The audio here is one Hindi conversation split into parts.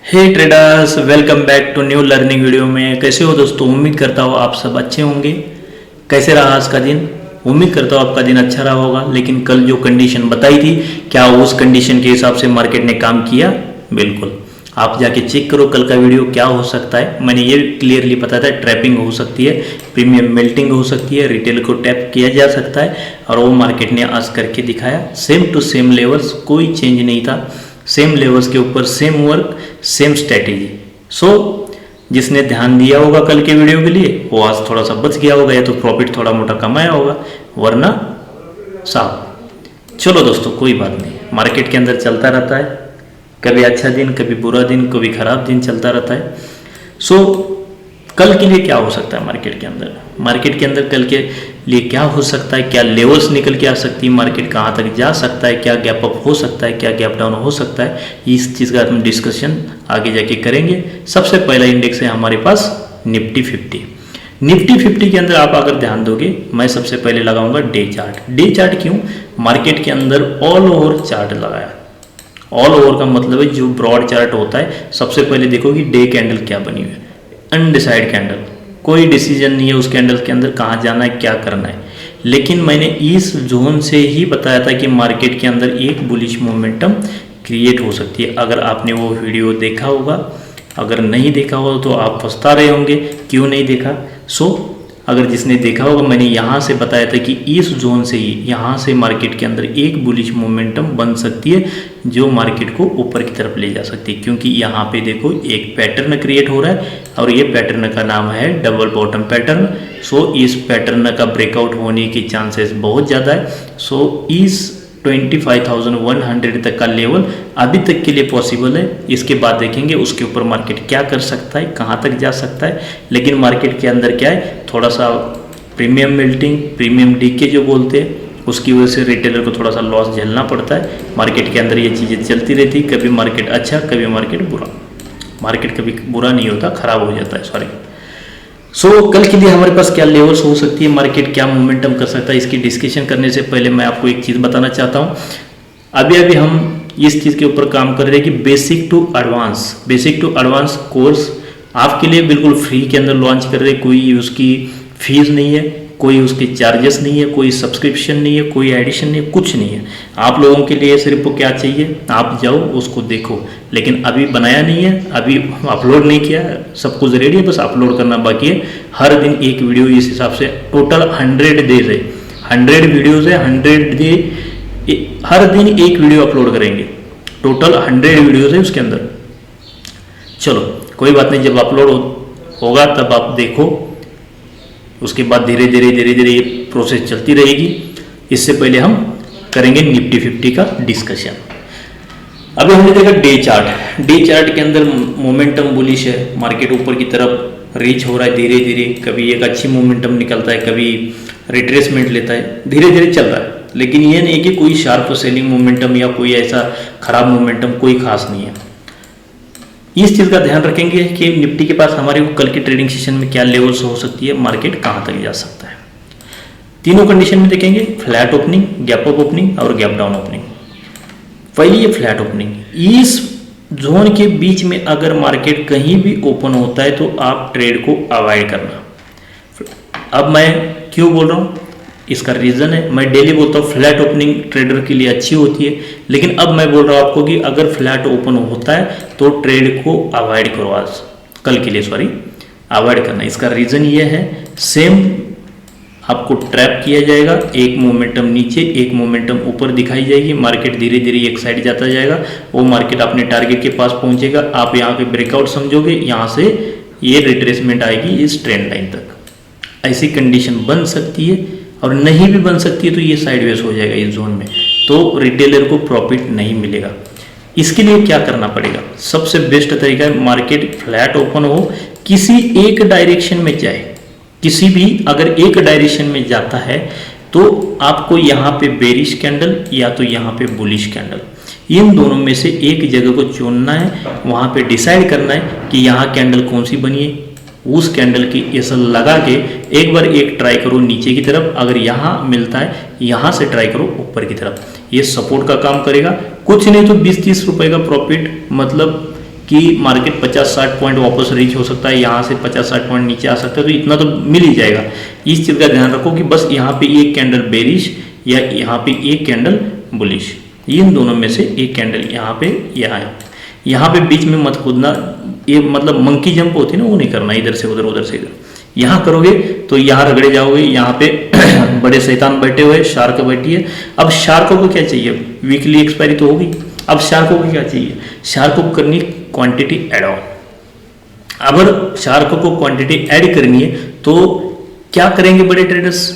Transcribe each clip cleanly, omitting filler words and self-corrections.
Hey traders, welcome back to new learning video में। कैसे हो दोस्तों? उम्मीद करता हूँ आप सब अच्छे होंगे। कैसे रहा आज का दिन? उम्मीद करता हूँ आपका दिन अच्छा रहा होगा। लेकिन कल जो कंडीशन बताई थी, क्या उस कंडीशन के हिसाब से मार्केट ने काम किया? बिल्कुल। आप जाके चेक करो कल का वीडियो, क्या हो सकता है। मैंने ये क्लियरली बताया था, ट्रैपिंग हो सकती है, प्रीमियम मेल्टिंग हो सकती है, रिटेल को टैप किया जा सकता है, और वो मार्केट ने आज करके दिखाया। सेम टू सेम लेवल्स, कोई चेंज नहीं था। सेम लेवल्स के ऊपर सेम वर्क, सेम स्ट्रैटेजी। सो जिसने ध्यान दिया होगा कल के वीडियो के लिए, वो आज थोड़ा सा बच गया होगा, या तो प्रॉफिट थोड़ा मोटा कमाया होगा, वरना साफ। चलो दोस्तों, कोई बात नहीं, मार्केट के अंदर चलता रहता है। कभी अच्छा दिन, कभी बुरा दिन, कभी खराब दिन चलता रहता है। सो कल के लिए क्या हो सकता है मार्केट के अंदर? मार्केट के अंदर कल के लिए क्या हो सकता है? क्या लेवल्स निकल के आ सकती है? मार्केट कहाँ तक जा सकता है? क्या गैप अप हो सकता है? क्या गैप डाउन हो सकता है? इस चीज़ का हम डिस्कशन आगे जाके करेंगे। सबसे पहला इंडेक्स है हमारे पास निफ्टी 50। निफ्टी 50 के अंदर आप अगर ध्यान दोगे, मैं सबसे पहले लगाऊंगा डे चार्ट। डे चार्ट क्यों? मार्केट के अंदर ऑल ओवर चार्ट लगाया। ऑल ओवर का मतलब है जो ब्रॉड चार्ट होता है। सबसे पहले देखो कि डे कैंडल क्या बनी हुई है। अनडिसाइड कैंडल, कोई डिसीजन नहीं है उस कैंडल के अंदर कहाँ जाना है, क्या करना है। लेकिन मैंने इस जोन से ही बताया था कि मार्केट के अंदर एक बुलिश मोमेंटम क्रिएट हो सकती है। अगर आपने वो वीडियो देखा होगा, अगर नहीं देखा होगा तो आप पछता रहे होंगे क्यों नहीं देखा। अगर जिसने देखा होगा, मैंने यहाँ से बताया था कि इस जोन से ही, यहाँ से मार्केट के अंदर एक बुलिश मोमेंटम बन सकती है जो मार्केट को ऊपर की तरफ ले जा सकती है। क्योंकि यहाँ पे देखो एक पैटर्न क्रिएट हो रहा है, और ये पैटर्न का नाम है डबल बॉटम पैटर्न। इस पैटर्न का ब्रेकआउट होने की चांसेस बहुत ज़्यादा है। इस 25,100 तक का लेवल अभी तक के लिए पॉसिबल है। इसके बाद देखेंगे उसके ऊपर मार्केट क्या कर सकता है, कहाँ तक जा सकता है। लेकिन मार्केट के अंदर क्या है, थोड़ा सा प्रीमियम मेल्टिंग, प्रीमियम डीके जो बोलते हैं, उसकी वजह से रिटेलर को थोड़ा सा लॉस झेलना पड़ता है। मार्केट के अंदर ये चीज़ें चलती रहती, कभी मार्केट अच्छा, कभी मार्केट बुरा। मार्केट कभी बुरा नहीं होता, खराब हो जाता है, सॉरी। कल के लिए हमारे पास क्या लेवल्स हो सकती है, मार्केट क्या मोमेंटम कर सकता है, इसकी डिस्कशन करने से पहले मैं आपको एक चीज़ बताना चाहता हूँ। अभी हम इस चीज़ के ऊपर काम कर रहे हैं कि बेसिक टू एडवांस कोर्स आपके लिए बिल्कुल फ्री के अंदर लॉन्च कर रहे हैं। कोई उसकी फीस नहीं है, कोई उसके चार्जेस नहीं है, कोई सब्सक्रिप्शन नहीं है, कोई एडिशन नहीं है, कुछ नहीं है। आप लोगों के लिए सिर्फ क्या चाहिए, आप जाओ उसको देखो। लेकिन अभी बनाया नहीं है, अभी अपलोड नहीं किया है, सब कुछ रेडी है, बस अपलोड करना बाकी है। हर दिन एक वीडियो, इस हिसाब से टोटल 100 डेज है, 100 वीडियोज़ है, 100 डे, हर दिन एक वीडियो अपलोड करेंगे। टोटल 100 वीडियोज़ है उसके अंदर। चलो कोई बात नहीं, जब अपलोड होगा तब आप देखो। उसके बाद धीरे धीरे ये प्रोसेस चलती रहेगी। इससे पहले हम करेंगे निफ्टी 50 का डिस्कशन। अभी हमने देखा डे चार्ट। डे चार्ट के अंदर मोमेंटम बुलिश है, मार्केट ऊपर की तरफ रीच हो रहा है धीरे धीरे। कभी एक अच्छी मोमेंटम निकलता है, कभी रिट्रेसमेंट लेता है, धीरे धीरे चल रहा है। लेकिन ये नहीं कि कोई शार्प सेलिंग मोमेंटम या कोई ऐसा खराब मोमेंटम कोई खास नहीं है। इस चीज़ का ध्यान रखेंगे कि निफ्टी के पास हमारे कल की ट्रेडिंग सेशन में क्या लेवल्स हो सकती है, मार्केट कहाँ तक जा सकता है। तीनों कंडीशन में देखेंगे, flat opening, gap up opening और गैप डाउन ओपनिंग। पहली ये फ्लैट ओपनिंग। इस जोन के बीच में अगर मार्केट कहीं भी ओपन होता है तो आप ट्रेड को अवॉइड करना। अब मैं क्यों बोल रहा हूँ, इसका रीज़न है, मैं डेली बोलता हूँ फ्लैट ओपनिंग ट्रेडर के लिए अच्छी होती है। लेकिन अब मैं बोल रहा हूँ आपको कि अगर फ्लैट ओपन होता है तो ट्रेड को अवॉइड करो, आज कल के लिए अवॉइड करना। इसका रीज़न ये है, सेम आपको ट्रैप किया जाएगा। एक मोमेंटम नीचे, एक मोमेंटम ऊपर दिखाई जाएगी। मार्केट धीरे धीरे एक साइड जाता जाएगा, वो मार्केट अपने टारगेट के पास पहुंचेगा। आप यहाँ पे ब्रेकआउट समझोगे, यहाँ से ये रिट्रेसमेंट आएगी इस ट्रेंड लाइन तक। ऐसी कंडीशन बन सकती है, और नहीं भी बन सकती है तो ये साइडवेज हो जाएगा इस जोन में, तो रिटेलर को प्रॉफिट नहीं मिलेगा। इसके लिए क्या करना पड़ेगा? सबसे बेस्ट तरीका है, मार्केट फ्लैट ओपन हो, किसी एक डायरेक्शन में जाए, किसी भी अगर एक डायरेक्शन में जाता है तो आपको यहाँ पे बेरिश कैंडल या तो यहाँ पे बुलिश कैंडल, इन दोनों में से एक जगह को चुनना है। वहाँ पे डिसाइड करना है कि यहाँ कैंडल कौन सी बनी है, उस कैंडल की ऐसा लगा के एक बार एक ट्राई करो नीचे की तरफ। अगर यहाँ मिलता है, यहाँ से ट्राई करो ऊपर की तरफ। ये सपोर्ट का काम करेगा, कुछ नहीं तो 20-30 रुपए का प्रॉफिट, मतलब कि मार्केट 50-60 पॉइंट वापस रीच हो सकता है, यहाँ से 50-60 पॉइंट नीचे आ सकता है, तो इतना तो मिल ही जाएगा। इस चीज़ का ध्यान रखो कि बस यहाँ पे एक कैंडल बेरिश या यहाँ पे एक कैंडल बुलिश, इन दोनों में से एक कैंडल यहाँ पे यहाँ पे बीच में मत कूदना, ये मतलब मंकी जंप होती है ना, वो नहीं करना, इधर से उधर उधर से इधर। यहाँ करोगे तो यहाँ रगड़े जाओगे, यहाँ पे बड़े शैतान बैठे हुए, शार्क बैठी है। अब शार्क को क्या चाहिए, वीकली एक्सपायरी तो होगी, अब शार्क को क्या चाहिए, शार्क को करनी क्वांटिटी ऐड ऑन। अगर शार्क को क्वांटिटी ऐड करनी है तो क्या करेंगे बड़े ट्रेडर्स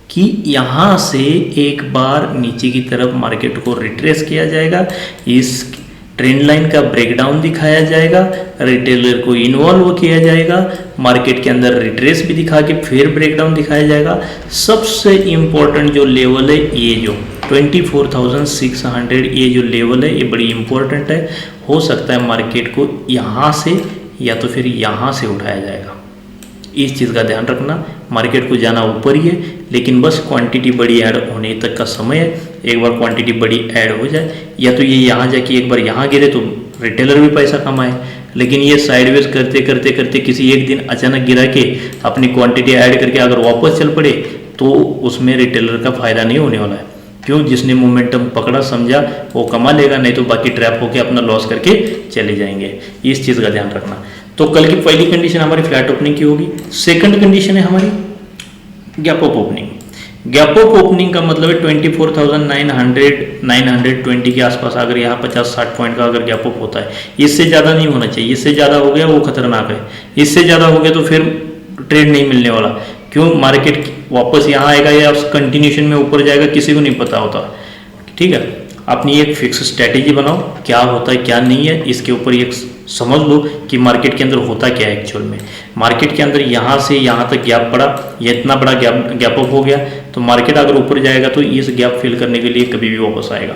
कि यहाँ से एक बार नीचे की तरफ मार्केट को रिट्रेस किया जाएगा, इस ट्रेंड लाइन का ब्रेकडाउन दिखाया जाएगा, रिटेलर को इन्वॉल्व किया जाएगा, मार्केट के अंदर रिट्रेस भी दिखा के फिर ब्रेकडाउन दिखाया जाएगा। सबसे इम्पोर्टेंट जो लेवल है ये जो 24,600, ये जो लेवल है ये बड़ी इंपॉर्टेंट है। हो सकता है मार्केट को यहाँ से या तो फिर यहाँ से उठाया जाएगा, इस चीज़ का ध्यान रखना। मार्केट को जाना ऊपर ही है, लेकिन बस क्वांटिटी बड़ी ऐड होने तक का समय है। एक बार क्वांटिटी बड़ी ऐड हो जाए, या तो ये यहाँ जाके एक बार यहाँ गिरे तो रिटेलर भी पैसा कमाए, लेकिन ये साइडवेज करते करते करते किसी एक दिन अचानक गिरा के अपनी क्वांटिटी ऐड करके अगर वापस चल पड़े तो उसमें रिटेलर का फायदा नहीं होने वाला है। क्यों, जिसने मोमेंटम पकड़ा समझा वो कमा लेगा, नहीं तो बाकी ट्रैप होके अपना लॉस करके चले जाएंगे। इस चीज़ का ध्यान रखना। तो कल की पहली कंडीशन हमारी फ्लैट ओपनिंग की होगी। सेकंड कंडीशन है हमारी gap up opening. Gap up opening का मतलब है 24,900 के आसपास, अगर यहाँ 50-60 पॉइंट का अगर गैप अप होता है, इससे ज़्यादा नहीं होना चाहिए। इससे ज़्यादा हो गया वो खतरनाक है, इससे ज़्यादा हो गया तो फिर ट्रेड नहीं मिलने वाला। क्यों, मार्केट वापस यहाँ आएगा या कंटिन्यूशन में ऊपर जाएगा किसी को नहीं पता होता। ठीक है, अपनी एक फिक्स स्ट्रैटेजी बनाओ, क्या होता है क्या नहीं है, इसके ऊपर एक समझ लो कि मार्केट के अंदर होता क्या है एक्चुअल में। मार्केट के अंदर यहाँ से यहाँ तक गैप पड़ा, या इतना बड़ा गैप अप हो गया, तो मार्केट अगर ऊपर जाएगा तो इस गैप फिल करने के लिए कभी भी वापस आएगा।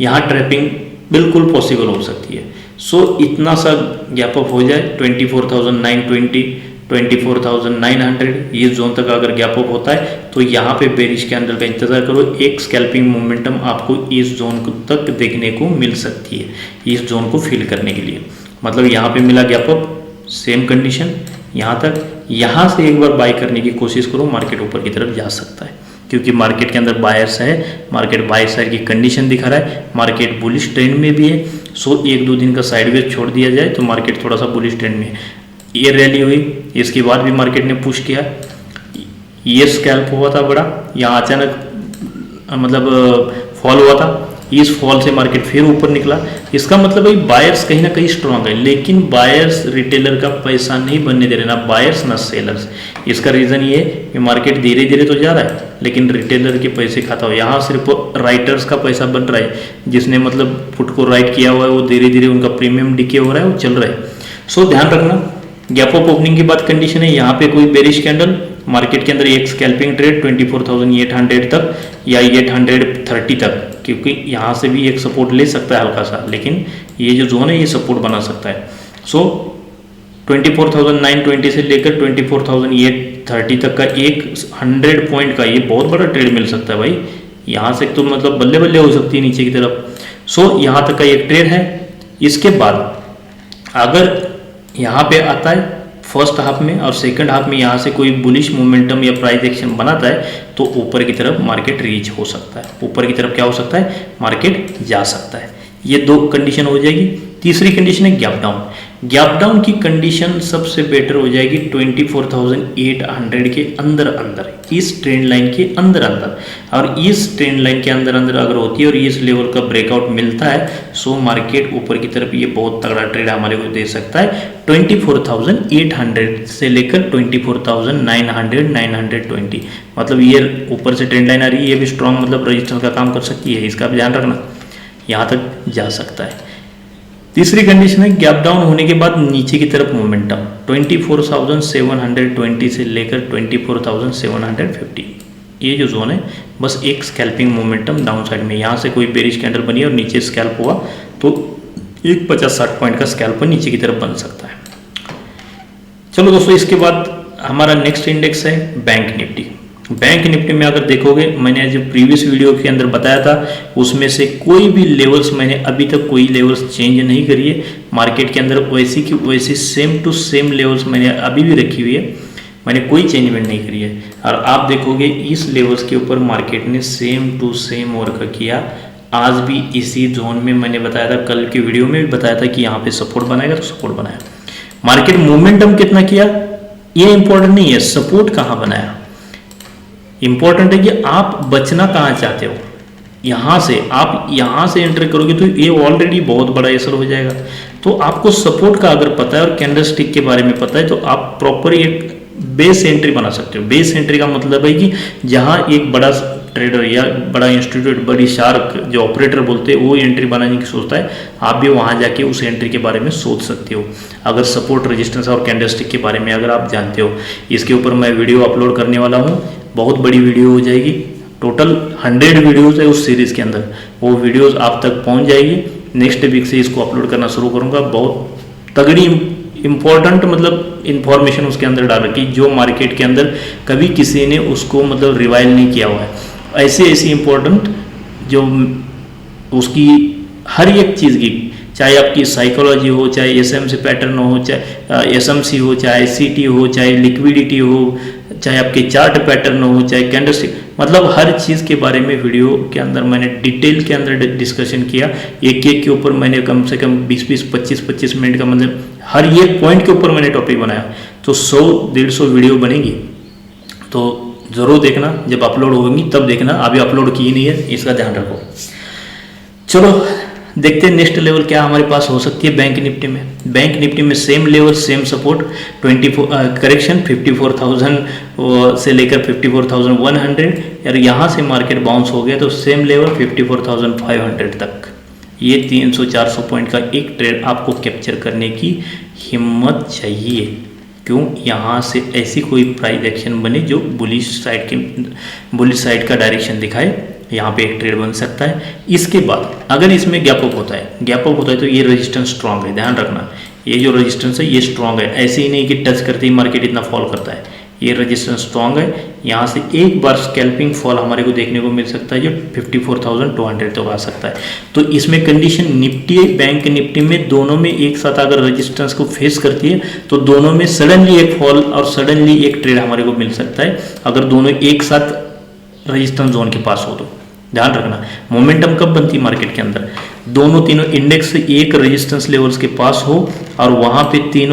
यहाँ ट्रैपिंग बिल्कुल पॉसिबल हो सकती है। सो इतना सा गैप अप हो जाए 24,920, 24,900 ये जोन तक अगर गैप अप होता है तो यहाँ पे बेरिश कैंडल का इंतजार करो। एक स्कैल्पिंग मोमेंटम आपको इस जोन तक देखने को मिल सकती है, इस जोन को फिल करने के लिए। मतलब यहाँ पे मिला गैप अप, सेम कंडीशन यहाँ तक, यहाँ से एक बार बाय करने की कोशिश करो, मार्केट ऊपर की तरफ जा सकता है। क्योंकि मार्केट के अंदर बायर्स है, मार्केट बाय साइड की कंडीशन दिखा रहा है, मार्केट बुलिश ट्रेंड में भी है। सो 1-2 दिन का साइडवेज छोड़ दिया जाए तो मार्केट थोड़ा सा बुलिश ट्रेंड में है। ये रैली हुई, इसके बाद भी मार्केट ने पुश किया, ये स्कैल्प हुआ था बड़ा, यहाँ अचानक मतलब फॉल हुआ था, इस फॉल से मार्केट फिर ऊपर निकला। इसका मतलब है बायर्स कहीं ना कहीं स्ट्रांग है, लेकिन बायर्स रिटेलर का पैसा नहीं बनने दे रहे, ना बायर्स ना सेलर्स। इसका रीज़न ये कि मार्केट धीरे धीरे तो जा रहा है लेकिन रिटेलर के पैसे खाता हो, यहाँ सिर्फ राइटर्स का पैसा बन रहा है। जिसने मतलब पुट को राइट किया हुआ है वो धीरे धीरे उनका प्रीमियम डिके हो रहा है, वो चल रहा है। सो ध्यान रखना, गैप अप ओपनिंग की बात कंडीशन है, यहाँ पे कोई बेरिश कैंडल, मार्केट के अंदर एक स्कैल्पिंग ट्रेड 24,800 तक या 830 तक, क्योंकि यहाँ से भी एक सपोर्ट ले सकता है हल्का सा, लेकिन ये जो जोन है ये सपोर्ट बना सकता है। सो 24,920 से लेकर 24,830 तक का एक 100 पॉइंट का ये बहुत बड़ा ट्रेड मिल सकता है भाई। यहाँ से तो मतलब बल्ले बल्ले हो सकती है नीचे की तरफ। सो यहाँ तक का एक ट्रेड है। इसके बाद अगर यहाँ पे आता है फर्स्ट हाफ में और सेकंड हाफ में यहाँ से कोई बुलिश मोमेंटम या प्राइस एक्शन बनाता है तो ऊपर की तरफ मार्केट रीच हो सकता है, ऊपर की तरफ क्या हो सकता है, मार्केट जा सकता है। ये 2 कंडीशन हो जाएगी। तीसरी कंडीशन है गैप डाउन। गैप डाउन की कंडीशन सबसे बेटर हो जाएगी 24,800 के अंदर अंदर, इस ट्रेंड लाइन के अंदर अंदर, और इस ट्रेंड लाइन के अंदर अंदर अगर होती है और इस लेवल का ब्रेकआउट मिलता है सो मार्केट ऊपर की तरफ ये बहुत तगड़ा ट्रेड हमारे को दे सकता है। 24,800 से लेकर 24,900, 920, मतलब ये ऊपर से ट्रेंड लाइन आ रही है, ये भी स्ट्रॉन्ग मतलब रजिस्टर का काम कर सकती है, इसका भी ध्यान रखना, यहाँ तक जा सकता है। तीसरी कंडीशन है गैप डाउन होने के बाद नीचे की तरफ मोमेंटम 24,720 से लेकर 24,750, ये जो जोन है बस एक स्कैल्पिंग मोमेंटम डाउन साइड में, यहाँ से कोई बेरिश कैंडल बनी और नीचे स्कैल्प हुआ तो एक 50-60 पॉइंट का स्कैल्प नीचे की तरफ बन सकता है। चलो दोस्तों, इसके बाद हमारा नेक्स्ट इंडेक्स है बैंक निफ्टी। बैंक निफ्टी में अगर देखोगे, मैंने जो प्रीवियस वीडियो के अंदर बताया था उसमें से कोई भी लेवल्स मैंने अभी तक कोई लेवल्स चेंज नहीं करी है मार्केट के अंदर, वैसी की वैसी सेम टू सेम लेवल्स मैंने अभी भी रखी हुई है, मैंने कोई चेंजमेंट नहीं करी है। और आप देखोगे इस लेवल्स के ऊपर मार्केट ने सेम टू सेम वर्क किया। आज भी इसी जोन में मैंने बताया था, कल की वीडियो में भी बताया था कि यहाँ पे सपोर्ट बनाएगा, तो सपोर्ट बनाया। मार्केट मोमेंटम कितना किया ये इंपॉर्टेंट नहीं है, सपोर्ट कहाँ बनाया इंपॉर्टेंट है कि आप बचना कहाँ चाहते हो। यहाँ से आप यहाँ से एंटर करोगे तो ये ऑलरेडी बहुत बड़ा असर हो जाएगा। तो आपको सपोर्ट का अगर पता है और कैंडलस्टिक के बारे में पता है तो आप प्रॉपर एक बेस एंट्री बना सकते हो। बेस एंट्री का मतलब है कि जहाँ एक बड़ा ट्रेडर या बड़ा इंस्टीट्यूट, बड़ी शार्क जो ऑपरेटर बोलते हैं वो एंट्री बनाने की सोचता है, आप भी वहाँ जाके उस एंट्री के बारे में सोच सकते हो अगर सपोर्ट, रेजिस्टेंस और कैंडलस्टिक के बारे में अगर आप जानते हो। इसके ऊपर मैं वीडियो अपलोड करने वाला हूँ, बहुत बड़ी वीडियो हो जाएगी, टोटल 100 वीडियोज़ है उस सीरीज़ के अंदर, वो वीडियोज़ आप तक पहुँच जाएगी। नेक्स्ट वीक से इसको अपलोड करना शुरू करूँगा। बहुत तगड़ी इम्पोर्टेंट मतलब इन्फॉर्मेशन उसके अंदर डाल रखी जो मार्केट के अंदर कभी किसी ने उसको मतलब रिवाइल नहीं किया हुआ है। ऐसी इम्पोर्टेंट जो उसकी हर एक चीज़ की, चाहे आपकी साइकोलॉजी हो, चाहे एसएमसी पैटर्न हो, चाहे एसएमसी हो, चाहे सीटी हो, चाहे लिक्विडिटी हो, चाहे आपके चार्ट पैटर्न हो, चाहे कैंडलस्टिक, मतलब हर चीज़ के बारे में वीडियो के अंदर मैंने डिटेल के अंदर डिस्कशन किया। एक के ऊपर मैंने कम से कम 20-20, 25-25 मिनट का मतलब हर एक पॉइंट के ऊपर मैंने टॉपिक बनाया। तो 100-150 वीडियो बनेगी, तो ज़रूर देखना, जब अपलोड होगी तब देखना, अभी अपलोड की नहीं है, इसका ध्यान रखो। चलो देखते हैं नेक्स्ट लेवल क्या हमारे पास हो सकती है बैंक निफ्टी में। बैंक निफ्टी में सेम लेवल, सेम सपोर्ट 54,000 से लेकर 54,100, और यहाँ से मार्केट बाउंस हो गया तो सेम लेवल 54,500 तक। ये 300-400 पॉइंट का एक ट्रेड आपको कैप्चर करने की हिम्मत चाहिए। क्यों? यहाँ से ऐसी कोई प्राइस एक्शन बने जो बुलिश साइड का डायरेक्शन दिखाए, यहाँ पे एक ट्रेड बन सकता है। इसके बाद अगर इसमें गैप अप होता है तो ये रेजिस्टेंस स्ट्रांग है, ध्यान रखना, ये जो रेजिस्टेंस है ये स्ट्रांग है। ऐसे ही नहीं कि टच करते ही मार्केट इतना फॉल करता है, ये रेजिस्टेंस स्ट्रांग है। यहाँ से एक बार स्कैल्पिंग फॉल हमारे को देखने को मिल सकता है जो 54,200 तक आ सकता है। तो इसमें कंडीशन निफ्टी बैंक निफ्टी में दोनों में एक साथ अगर रेजिस्टेंस को फेस करती है तो दोनों में सडनली एक फॉल और सडनली एक ट्रेड हमारे को मिल सकता है अगर दोनों एक साथ रेजिस्टेंस जोन के पास हो तो। ध्यान रखना मोमेंटम कब बनती है मार्केट के अंदर, तीनों इंडेक्स एक रेजिस्टेंस लेवल्स के पास हो और वहां पे तीन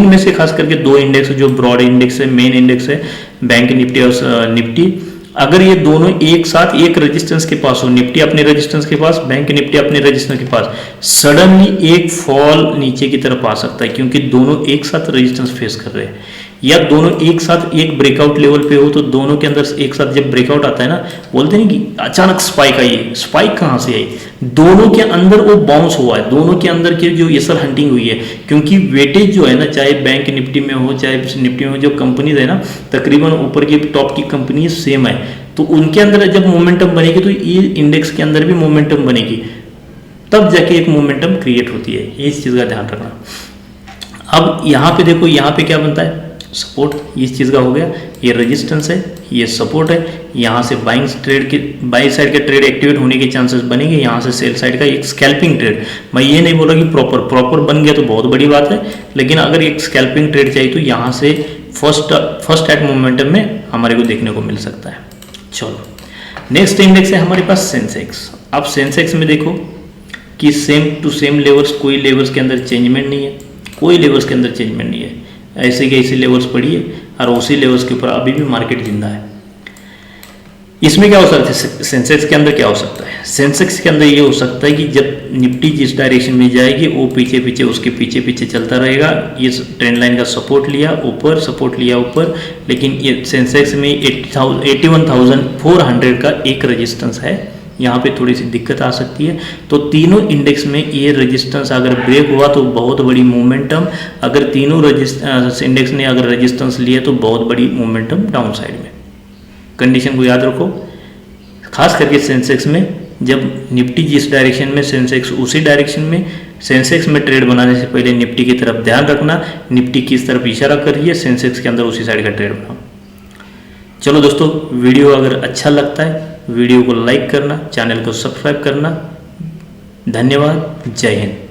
में से खास करके 2 इंडेक्स जो ब्रॉड इंडेक्स है, मेन इंडेक्स है बैंक निफ्टी और निफ्टी, अगर ये दोनों एक साथ एक रेजिस्टेंस के पास हो, निफ्टी अपने रेजिस्टेंस के पास, बैंक निफ्टी अपने रेजिस्टेंस के पास, सडनली एक फॉल नीचे की तरफ आ सकता है क्योंकि दोनों एक साथ रेजिस्टेंस फेस कर रहे हैं। या दोनों एक साथ एक ब्रेकआउट लेवल पे हो तो दोनों के अंदर एक साथ जब ब्रेकआउट आता है ना, बोलते नहीं कि अचानक स्पाइक आई है, स्पाइक कहाँ से आई, दोनों के अंदर वो बाउंस हुआ है, दोनों के अंदर की जो एसर हंटिंग हुई है। क्योंकि वेटेज जो है ना, चाहे बैंक निफ्टी में हो चाहे निफ्टी में जो कंपनीज है ना, तकरीबन ऊपर की टॉप की कंपनी सेम है, तो उनके अंदर जब मोमेंटम बनेगी तो ये इंडेक्स के अंदर भी मोमेंटम बनेगी, तब जाके एक मोमेंटम क्रिएट होती है। इस चीज़ का ध्यान रखना। अब यहाँ पे देखो, यहाँ पे क्या बनता है, सपोर्ट, इस चीज़ का हो गया, ये रेजिस्टेंस है, ये सपोर्ट है। यहाँ से बाइंग ट्रेड के बाई साइड का ट्रेड एक्टिवेट होने के चांसेस बनेंगे, यहाँ से सेल साइड का एक स्कैल्पिंग ट्रेड। मैं ये नहीं बोला कि प्रॉपर बन गया तो बहुत बड़ी बात है, लेकिन अगर एक स्कैल्पिंग ट्रेड चाहिए तो यहाँ से फर्स्ट एट मोमेंटम में हमारे को देखने को मिल सकता है। चलो नेक्स्ट इंडेक्स है हमारे पास सेंसेक्स। अब सेंसेक्स में देखो कि सेम टू सेम लेवल्स, कोई लेवल्स के अंदर चेंजमेंट नहीं है, कोई लेवल्स के अंदर चेंजमेंट नहीं है, ऐसे के ऐसे लेवल्स पड़ी है और उसी लेवल्स के ऊपर अभी भी मार्केट जिंदा है। इसमें क्या हो सकता है, सेंसेक्स के अंदर क्या हो सकता है, सेंसेक्स के अंदर ये हो सकता है कि जब निफ्टी जिस डायरेक्शन में जाएगी वो पीछे उसके पीछे चलता रहेगा। ये ट्रेंड लाइन का सपोर्ट लिया ऊपर, लेकिन ये सेंसेक्स में 81,400 का एक रेजिस्टेंस है, यहाँ पे थोड़ी सी दिक्कत आ सकती है। तो तीनों इंडेक्स में ये रेजिस्टेंस अगर ब्रेक हुआ तो बहुत बड़ी मोमेंटम, अगर तीनों इंडेक्स ने अगर रेजिस्टेंस लिए तो बहुत बड़ी मोमेंटम डाउन साइड में। कंडीशन को याद रखो, खास करके सेंसेक्स में जब निफ्टी जिस डायरेक्शन में, सेंसेक्स उसी डायरेक्शन में। सेंसेक्स में ट्रेड बनाने से पहले निफ्टी की तरफ ध्यान रखना, निफ्टी किस तरफ इशारा कर रही है, सेंसेक्स के अंदर उसी साइड का ट्रेड बनाओ। चलो दोस्तों, वीडियो अगर अच्छा लगता है वीडियो को लाइक करना, चैनल को सब्सक्राइब करना। धन्यवाद। जय हिंद।